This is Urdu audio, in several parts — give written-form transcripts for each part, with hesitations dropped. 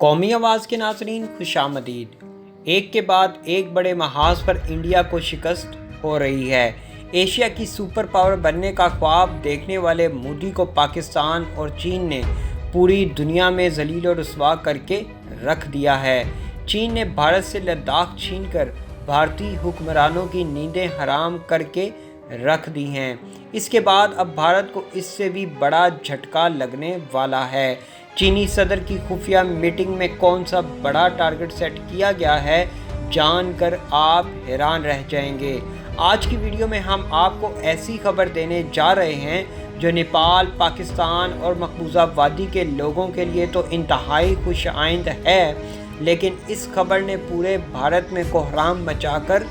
قومی آواز کے ناظرین خوش آمدید۔ ایک کے بعد ایک بڑے محاذ پر انڈیا کو شکست ہو رہی ہے۔ ایشیا کی سپر پاور بننے کا خواب دیکھنے والے مودی کو پاکستان اور چین نے پوری دنیا میں ذلیل و رسوا کر کے رکھ دیا ہے۔ چین نے بھارت سے لداخ چھین کر بھارتی حکمرانوں کی نیندیں حرام کر کے رکھ دی ہیں۔ اس کے بعد اب بھارت کو اس سے بھی بڑا جھٹکا لگنے والا ہے۔ چینی صدر کی خفیہ میٹنگ میں کون سا بڑا ٹارگٹ سیٹ کیا گیا ہے، جان کر آپ حیران رہ جائیں گے۔ آج کی ویڈیو میں ہم آپ کو ایسی خبر دینے جا رہے ہیں جو نیپال، پاکستان اور مقبوضہ وادی کے لوگوں کے لیے تو انتہائی خوش آئند ہے، لیکن اس خبر نے پورے بھارت میں کوہرام مچا کر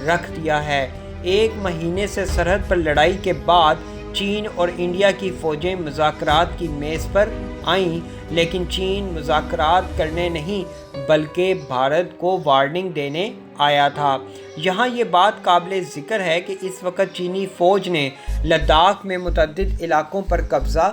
رکھ دیا ہے۔ ایک مہینے سے سرحد پر لڑائی کے بعد چین اور انڈیا کی فوجیں مذاکرات کی میز پر آئیں، لیکن چین مذاکرات کرنے نہیں بلکہ بھارت کو وارننگ دینے آیا تھا۔ یہاں یہ بات قابل ذکر ہے کہ اس وقت چینی فوج نے لداخ میں متعدد علاقوں پر قبضہ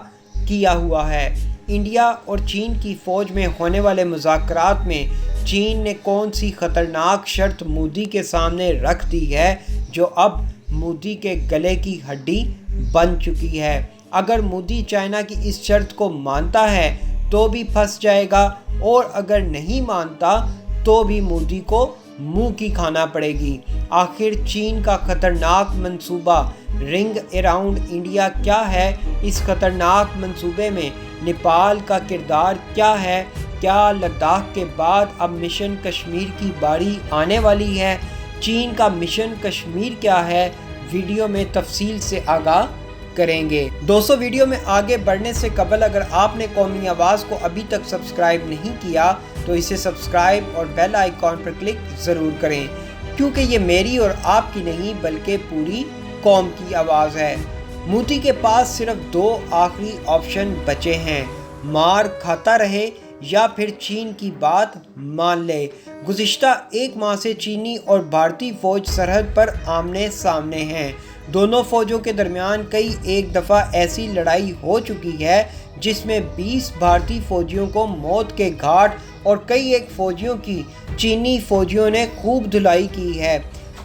کیا ہوا ہے۔ انڈیا اور چین کی فوج میں ہونے والے مذاکرات میں چین نے کون سی خطرناک شرط مودی کے سامنے رکھ دی ہے جو اب مودی کے گلے کی ہڈی بن چکی ہے۔ اگر مودی چائنا کی اس شرط کو مانتا ہے تو بھی پھنس جائے گا، اور اگر نہیں مانتا تو بھی مودی کو منہ کی کھانا پڑے گی۔ آخر چین کا خطرناک منصوبہ رنگ اراؤنڈ انڈیا کیا ہے؟ اس خطرناک منصوبے میں نیپال کا کردار کیا ہے؟ کیا لداخ کے بعد اب مشن کشمیر کی باری آنے والی ہے؟ چین کا مشن کشمیر کیا ہے؟ ویڈیو میں تفصیل سے آگاہ کریں گے۔ دوستو، ویڈیو میں آگے بڑھنے سے قبل اگر آپ نے قومی آواز کو ابھی تک سبسکرائب نہیں کیا تو اسے سبسکرائب اور بیل آئیکن پر کلک ضرور کریں، کیونکہ یہ میری اور آپ کی نہیں بلکہ پوری قوم کی آواز ہے۔ مودی کے پاس صرف دو آخری آپشن بچے ہیں: مار کھاتا رہے یا پھر چین کی بات مان لے۔ گزشتہ ایک ماہ سے چینی اور بھارتی فوج سرحد پر آمنے سامنے ہیں۔ دونوں فوجوں کے درمیان کئی ایک دفعہ ایسی لڑائی ہو چکی ہے جس میں 20 بھارتی فوجیوں کو موت کے گھاٹ اور کئی ایک فوجیوں کی چینی فوجیوں نے خوب دھلائی کی ہے۔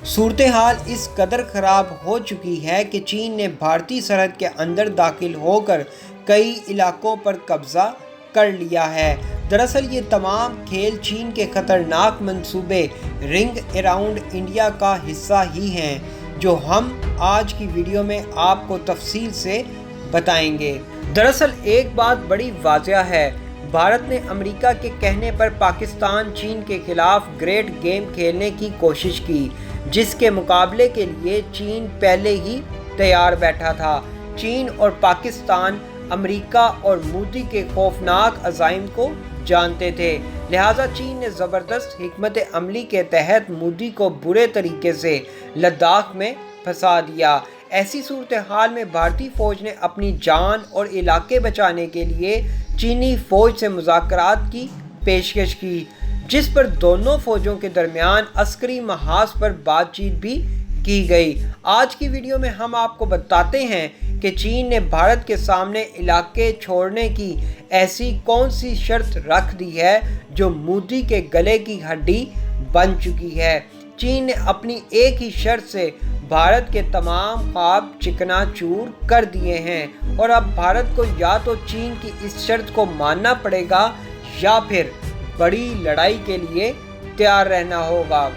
صورتحال اس قدر خراب ہو چکی ہے کہ چین نے بھارتی سرحد کے اندر داخل ہو کر کئی علاقوں پر قبضہ کر لیا ہے۔ دراصل یہ تمام کھیل چین کے خطرناک منصوبے رنگ اراؤنڈ انڈیا کا حصہ ہی ہیں، جو ہم آج کی ویڈیو میں آپ کو تفصیل سے بتائیں گے۔ دراصل ایک بات بڑی واضح ہے، بھارت نے امریکہ کے کہنے پر پاکستان چین کے خلاف گریٹ گیم کھیلنے کی کوشش کی، جس کے مقابلے کے لیے چین پہلے ہی تیار بیٹھا تھا۔ چین اور پاکستان امریکہ اور مودی کے خوفناک عزائم کو جانتے تھے، لہٰذا چین نے زبردست حکمت عملی کے تحت مودی کو برے طریقے سے لداخ میں پھنسا دیا۔ ایسی صورتحال میں بھارتی فوج نے اپنی جان اور علاقے بچانے کے لیے چینی فوج سے مذاکرات کی پیشکش کی، جس پر دونوں فوجوں کے درمیان عسکری محاذ پر بات چیت بھی کی گئی۔ آج کی ویڈیو میں ہم آپ کو بتاتے ہیں کہ چین نے بھارت کے سامنے علاقے چھوڑنے کی ایسی کون سی شرط رکھ دی ہے جو مودی کے گلے کی ہڈی بن چکی ہے۔ چین نے اپنی ایک ہی شرط سے بھارت کے تمام خواب چکنا چور کر دیے ہیں، اور اب بھارت کو یا تو چین کی اس شرط کو ماننا پڑے گا یا پھر بڑی لڑائی کے لیے تیار رہنا ہوگا۔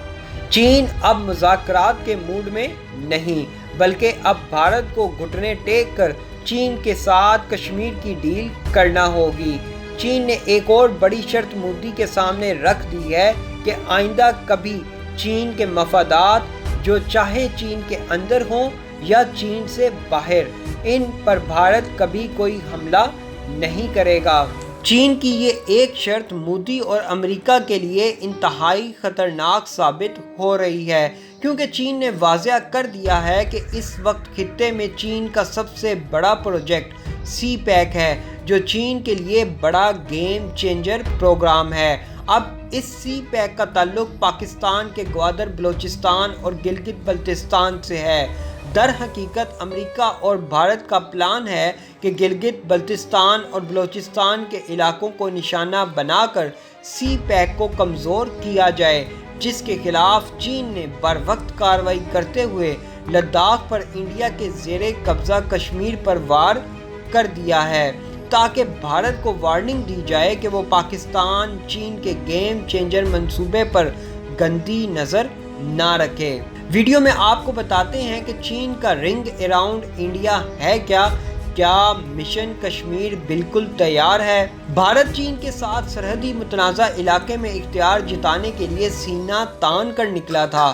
چین اب مذاکرات کے موڈ میں نہیں، بلکہ اب بھارت کو گھٹنے ٹیک کر چین کے ساتھ کشمیر کی ڈیل کرنا ہوگی۔ چین نے ایک اور بڑی شرط مودی کے سامنے رکھ دی ہے کہ آئندہ کبھی چین کے مفادات، جو چاہے چین کے اندر ہوں یا چین سے باہر، ان پر بھارت کبھی کوئی حملہ نہیں کرے گا۔ چین کی یہ ایک شرط مودی اور امریکہ کے لیے انتہائی خطرناک ثابت ہو رہی ہے، کیونکہ چین نے واضح کر دیا ہے کہ اس وقت خطے میں چین کا سب سے بڑا پروجیکٹ سی پیک ہے، جو چین کے لیے بڑا گیم چینجر پروگرام ہے۔ اب اس سی پیک کا تعلق پاکستان کے گوادر بلوچستان اور گلگت بلتستان سے ہے۔ در حقیقت امریکہ اور بھارت کا پلان ہے کہ گلگت بلتستان اور بلوچستان کے علاقوں کو نشانہ بنا کر سی پیک کو کمزور کیا جائے، جس کے خلاف چین نے بروقت کارروائی کرتے ہوئے لداخ پر انڈیا کے زیر قبضہ کشمیر پر وار کر دیا ہے، تاکہ بھارت کو وارننگ دی جائے کہ وہ پاکستان چین کے گیم چینجر منصوبے پر گندی نظر نہ رکھے۔ ویڈیو میں آپ کو بتاتے ہیں کہ چین کا رنگ اراؤنڈ انڈیا ہے کیا مشن کشمیر بالکل تیار ہے؟ بھارت چین کے ساتھ سرحدی متنازع علاقے میں اختیار جتانے کے لیے سینہ تان کر نکلا تھا،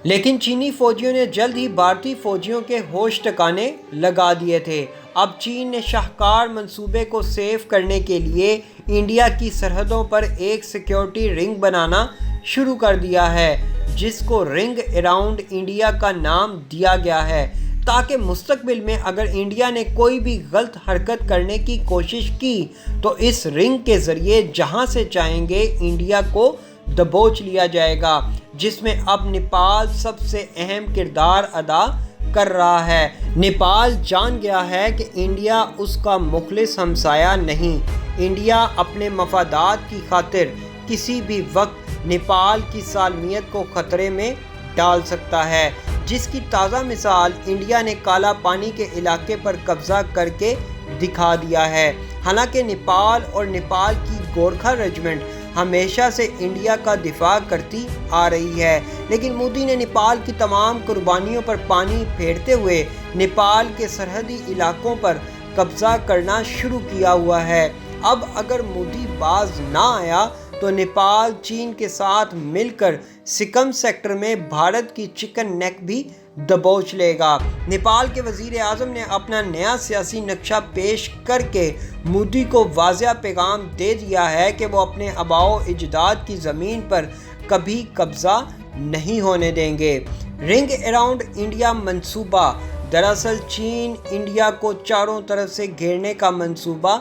لیکن چینی فوجیوں نے جلد ہی بھارتی فوجیوں کے ہوش ٹکانے لگا دیے تھے۔ اب چین نے شاہکار منصوبے کو سیف کرنے کے لیے انڈیا کی سرحدوں پر ایک سیکیورٹی رنگ بنانا شروع کر دیا ہے، جس کو رنگ اراؤنڈ انڈیا کا نام دیا گیا ہے، تاکہ مستقبل میں اگر انڈیا نے کوئی بھی غلط حرکت کرنے کی کوشش کی تو اس رنگ کے ذریعے جہاں سے چاہیں گے انڈیا کو دبوچ لیا جائے گا، جس میں اب نیپال سب سے اہم کردار ادا کر رہا ہے۔ نیپال جان گیا ہے کہ انڈیا اس کا مخلص ہمسایہ نہیں۔ انڈیا اپنے مفادات کی خاطر کسی بھی وقت نیپال کی سالمیت کو خطرے میں ڈال سکتا ہے، جس کی تازہ مثال انڈیا نے کالا پانی کے علاقے پر قبضہ کر کے دکھا دیا ہے۔ حالانکہ نیپال اور نیپال کی گورکھا ریجمنٹ ہمیشہ سے انڈیا کا دفاع کرتی آ رہی ہے، لیکن مودی نے نیپال کی تمام قربانیوں پر پانی پھیرتے ہوئے نیپال کے سرحدی علاقوں پر قبضہ کرنا شروع کیا ہوا ہے۔ اب اگر مودی باز نہ آیا تو نیپال چین کے ساتھ مل کر سکم سیکٹر میں بھارت کی چکن نیک بھی دبوچ لے گا۔ نیپال کے وزیر اعظم نے اپنا نیا سیاسی نقشہ پیش کر کے مودی کو واضح پیغام دے دیا ہے کہ وہ اپنے آباء و اجداد کی زمین پر کبھی قبضہ نہیں ہونے دیں گے۔ رنگ اراؤنڈ انڈیا منصوبہ دراصل چین انڈیا کو چاروں طرف سے گھیرنے کا منصوبہ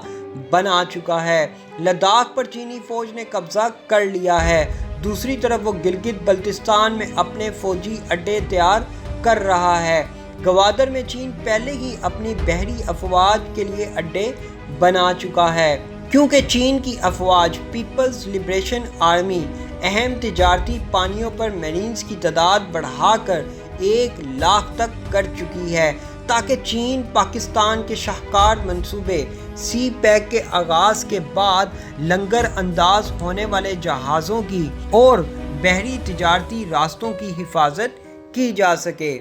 بنا چکا ہے۔ لداخ پر چینی فوج نے قبضہ کر لیا ہے، دوسری طرف وہ گلگت بلتستان میں اپنے فوجی اڈے تیار کر رہا ہے۔ گوادر میں چین پہلے ہی اپنی بحری افواج کے لیے اڈے بنا چکا ہے، کیونکہ چین کی افواج پیپلز لبریشن آرمی اہم تجارتی پانیوں پر میرینز کی تعداد بڑھا کر 1,00,000 تک کر چکی ہے، تاکہ چین پاکستان کے شاہکار منصوبے سی پیک کے آغاز کے بعد لنگر انداز ہونے والے جہازوں کی اور بحری تجارتی راستوں کی حفاظت کی جا سکے۔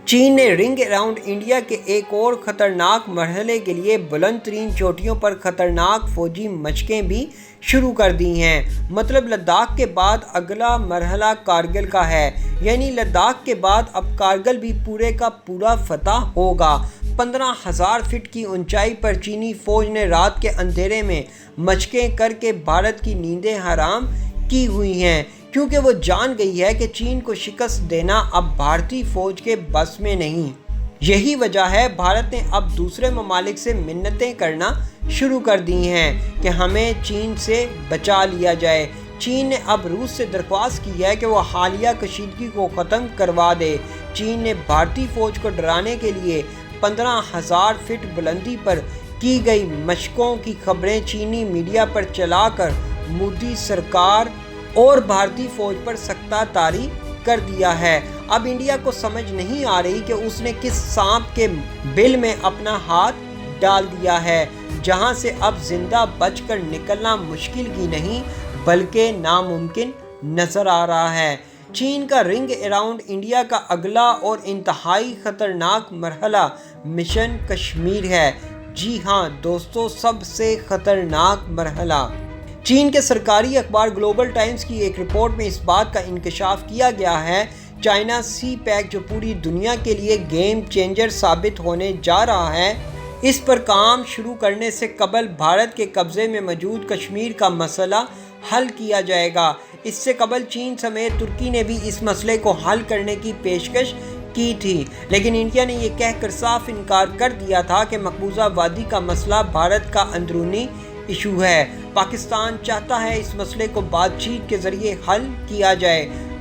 چین نے رنگ اراؤنڈ انڈیا کے ایک اور خطرناک مرحلے کے لیے بلند ترین چوٹیوں پر خطرناک فوجی مشقیں بھی شروع کر دی ہیں۔ مطلب لداخ کے بعد اگلا مرحلہ کارگل کا ہے، یعنی لداخ کے بعد اب کارگل بھی پورے کا پورا فتح ہوگا۔ 15,000 فٹ کی اونچائی پر چینی فوج نے رات کے اندھیرے میں مشقیں کر کے بھارت کی نیندیں حرام کی ہوئی ہیں، کیونکہ وہ جان گئی ہے کہ چین کو شکست دینا اب بھارتی فوج کے بس میں نہیں۔ یہی وجہ ہے بھارت نے اب دوسرے ممالک سے منتیں کرنا شروع کر دی ہیں کہ ہمیں چین سے بچا لیا جائے۔ چین نے اب روس سے درخواست کی ہے کہ وہ حالیہ کشیدگی کو ختم کروا دے۔ چین نے بھارتی فوج کو ڈرانے کے لیے 15,000 فٹ بلندی پر کی گئی مشقوں کی خبریں چینی میڈیا پر چلا کر مودی سرکار اور بھارتی فوج پر سکتہ طاری کر دیا ہے۔ اب انڈیا کو سمجھ نہیں آ رہی کہ اس نے کس سانپ کے بل میں اپنا ہاتھ ڈال دیا ہے، جہاں سے اب زندہ بچ کر نکلنا مشکل ہی نہیں بلکہ ناممکن نظر آ رہا ہے۔ چین کا رنگ اراؤنڈ انڈیا کا اگلا اور انتہائی خطرناک مرحلہ مشن کشمیر ہے۔ جی ہاں دوستو، سب سے خطرناک مرحلہ۔ چین کے سرکاری اخبار گلوبل ٹائمز کی ایک رپورٹ میں اس بات کا انکشاف کیا گیا ہے، چائنا سی پیک جو پوری دنیا کے لیے گیم چینجر ثابت ہونے جا رہا ہے، اس پر کام شروع کرنے سے قبل بھارت کے قبضے میں موجود کشمیر کا مسئلہ حل کیا جائے گا۔ اس سے قبل چین سمیت ترکی نے بھی اس مسئلے کو حل کرنے کی پیشکش کی تھی، لیکن انڈیا نے یہ کہہ کر صاف انکار کر دیا تھا کہ مقبوضہ وادی کا مسئلہ بھارت کا اندرونی ایشو ہے۔ پاکستان چاہتا ہے اس مسئلے کو بات چیت کے ذریعے حل کیا جائے۔